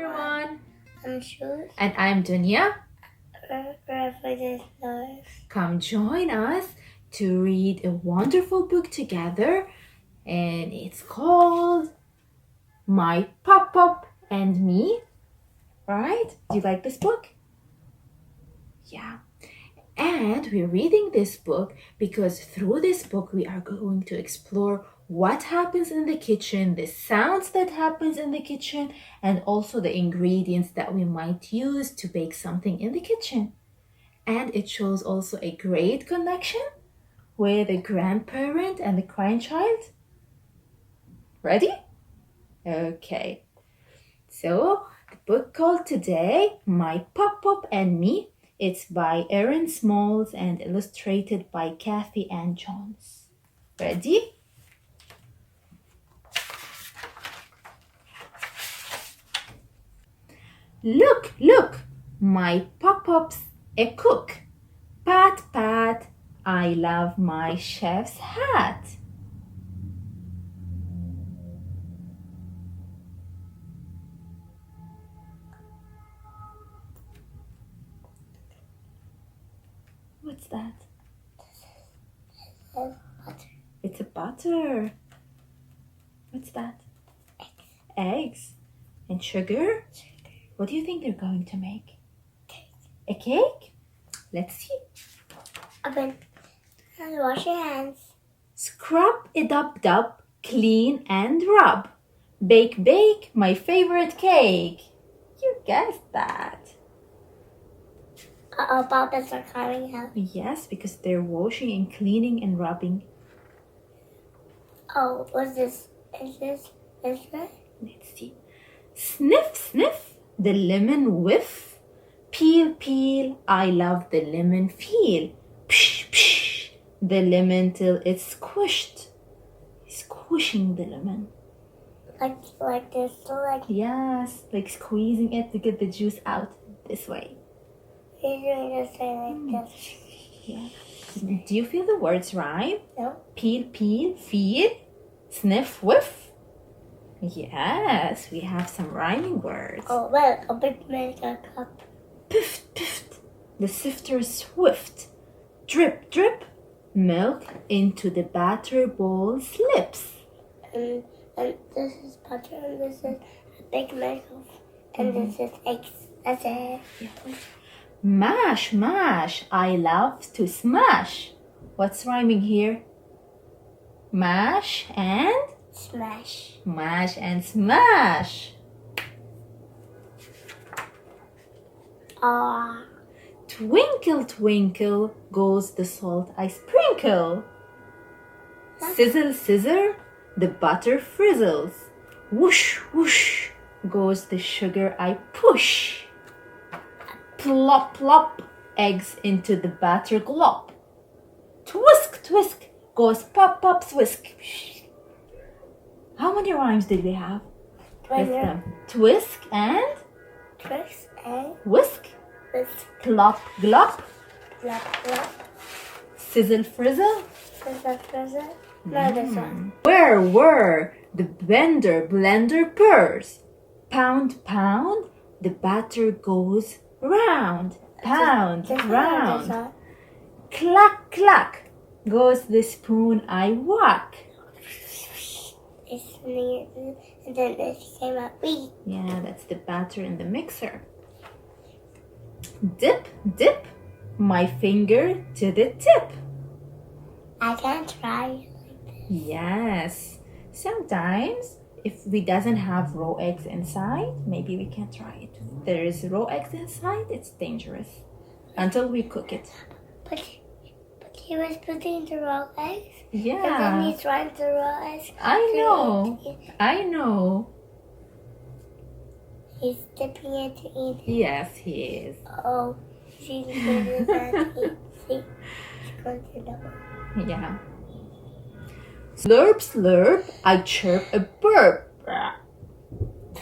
everyone. I'm Jules. And I'm Dunya. Come join us to read a wonderful book together. And it's called My Pop-Up and Me. Right? Do you like this book? Yeah. And we're reading this book because through this book we are going to explore what happens in the kitchen, the sounds that happens in the kitchen, and also the ingredients that we might use to bake something in the kitchen. And it shows also a great connection with the grandparent and the grandchild. Ready? Okay. So the book called today, My Pop-Up and Me. It's by Erin Smalls and illustrated by Kathy Ann Jones. Ready? Look, look, my pop-up's a cook. Pat, pat, I love my chef's hat. What's that? butter. It's a butter. What's that? Eggs. And sugar? What do you think they're going to make? Cake. A cake? Let's see. Open. And wash your hands. Scrub it up, clean and rub. Bake, bake, my favorite cake. You guessed that. Bubbles are coming out. Yes, because they're washing and cleaning and rubbing. Oh, what's this? Is this right? Let's see. Sniff, sniff, the lemon whiff. Peel, peel, I love the lemon feel. Psh, psh, the lemon till it's squished. Squishing the lemon. Like this, so like Yes, like squeezing it to get the juice out this way. you're doing this thing like this. Yeah. Do you feel the words rhyme? No? Peel, peel, feel, sniff, whiff. Yes, we have some rhyming words. Oh, well, a big makeup cup. Pift, pift, the sifter swift. Drip, drip, milk into the batter bowl slips. And this is butter, and this is a big makeup. And this is eggs. That's it. Yeah. Mash, mash, I love to smash. What's rhyming here? Mash and? Smash. Mash and smash. Ah. Twinkle, twinkle, goes the salt I sprinkle. Sizzle, scissor, the butter frizzles. Whoosh, whoosh, goes the sugar I push. Plop, plop, eggs into the batter glop. Twisk, twisk, goes pop, pop, swisk. How many rhymes did we have? With them? Twisk and Twist and whisk. whisk. Plop, glop. Plop, plop. Sizzle, frizzle. Frizzle, frizzle. No, this one. Whir, the blender purrs. Pound, pound, the batter goes round. Pound, This one. round. Clack, clack, goes the spoon I whack. It's funny, and then this came out. Yeah, that's the batter in the mixer. Dip, dip, my finger to the tip. I can try. Yes. Sometimes, if we doesn't have raw eggs inside, maybe we can try it. If there is raw eggs inside, it's dangerous until we cook it. But he was putting the raw eggs. And then Yeah, he's trying the raw eggs. I know. He's dipping it to eat. Yes, he is. Oh, she's going to that. See, she's going to that one. Yeah. Slurp, slurp, I chirp a burp.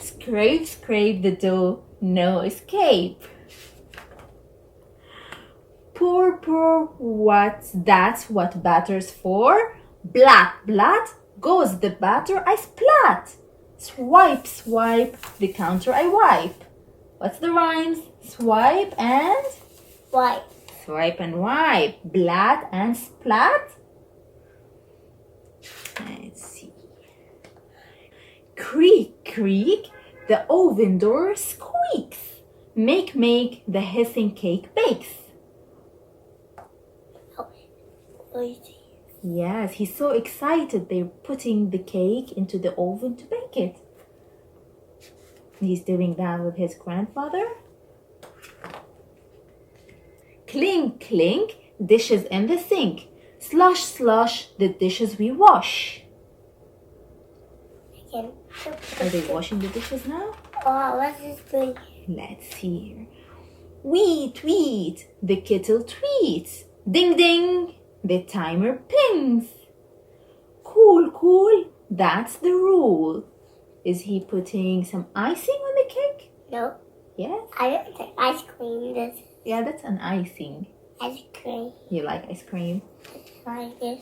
Scrape, scrape the dough, no escape. Pour, pour, that's what batter's for. Blat, blat, goes the batter I splat. Swipe, swipe, the counter I wipe. What's the rhymes? Swipe and White. swipe and wipe. Blat and splat. Let's see. Creak, creak, the oven door squeaks. Make, make, the hissing cake bakes. Easy. Yes, he's so excited. They're putting the cake into the oven to bake it. He's doing that with his grandfather. Clink, clink, dishes in the sink. Slush, slush, the dishes we wash. Again. Are they washing the dishes now? Oh, what's this doing? Let's see here. Tweet, tweet, the kettle tweets. Ding, ding, the timer pings. Cool, cool, that's the rule. Is he putting some icing on the cake? No. Yes? I don't think ice cream. This Yeah, that's an icing. ice cream. You like ice cream? Like this.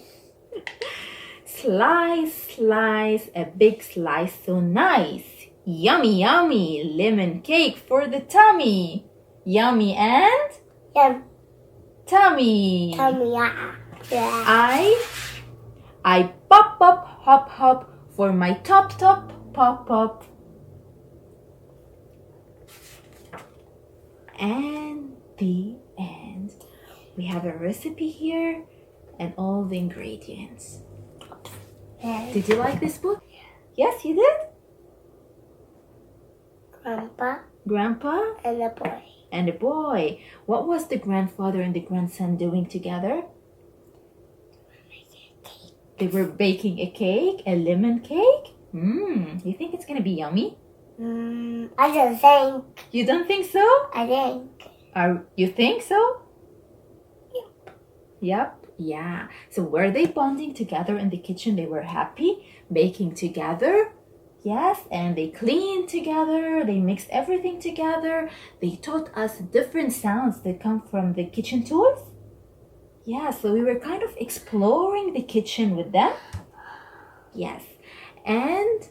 Slice, slice, a big slice so nice. Yummy, yummy, lemon cake for the tummy. Yummy and Yum. tummy. Tummy. Yeah. I pop, pop, hop, hop for my top, top, pop, pop. And the end. We have a recipe here and all the ingredients. And Did you like this book? Yes, you did? Grandpa Grandpa and a boy. and a boy. What was the grandfather and the grandson doing together? They were baking a cake, a lemon cake. You think it's gonna be yummy? I don't think. You don't think so? I think. You think so? Yep. Yeah. So were they bonding together in the kitchen? They were happy, baking together. Yes, and they cleaned together. They mixed everything together. They taught us different sounds that come from the kitchen tools. Yeah, so we were kind of exploring the kitchen with them. Yes, and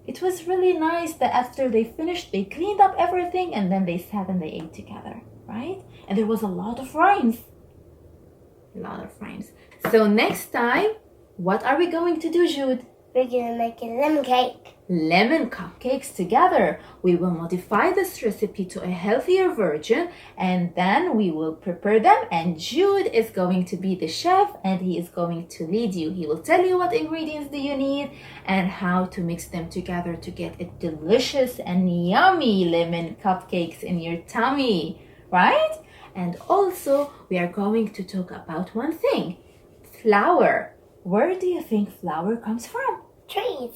it was really nice that after they finished, they cleaned up everything and then they sat and they ate together, right? And there was a lot of rhymes. A lot of rhymes. So next time, what are we going to do, Jude? We're gonna make a lemon cake. Lemon cupcakes together. We will modify this recipe to a healthier version and then we will prepare them, and Jude is going to be the chef and he is going to lead you. He will tell you what ingredients do you need and how to mix them together to get a delicious and yummy lemon cupcakes in your tummy, right? And also we are going to talk about one thing, flour. Where do you think flour comes from? Trees.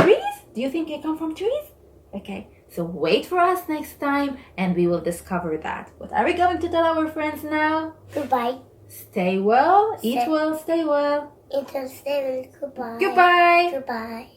Trees? Do you think it comes from trees? Okay, so wait for us next time and we will discover that. What are we going to tell our friends now? Goodbye. Stay well, eat well, stay well. It was 7. Goodbye. Goodbye. Goodbye.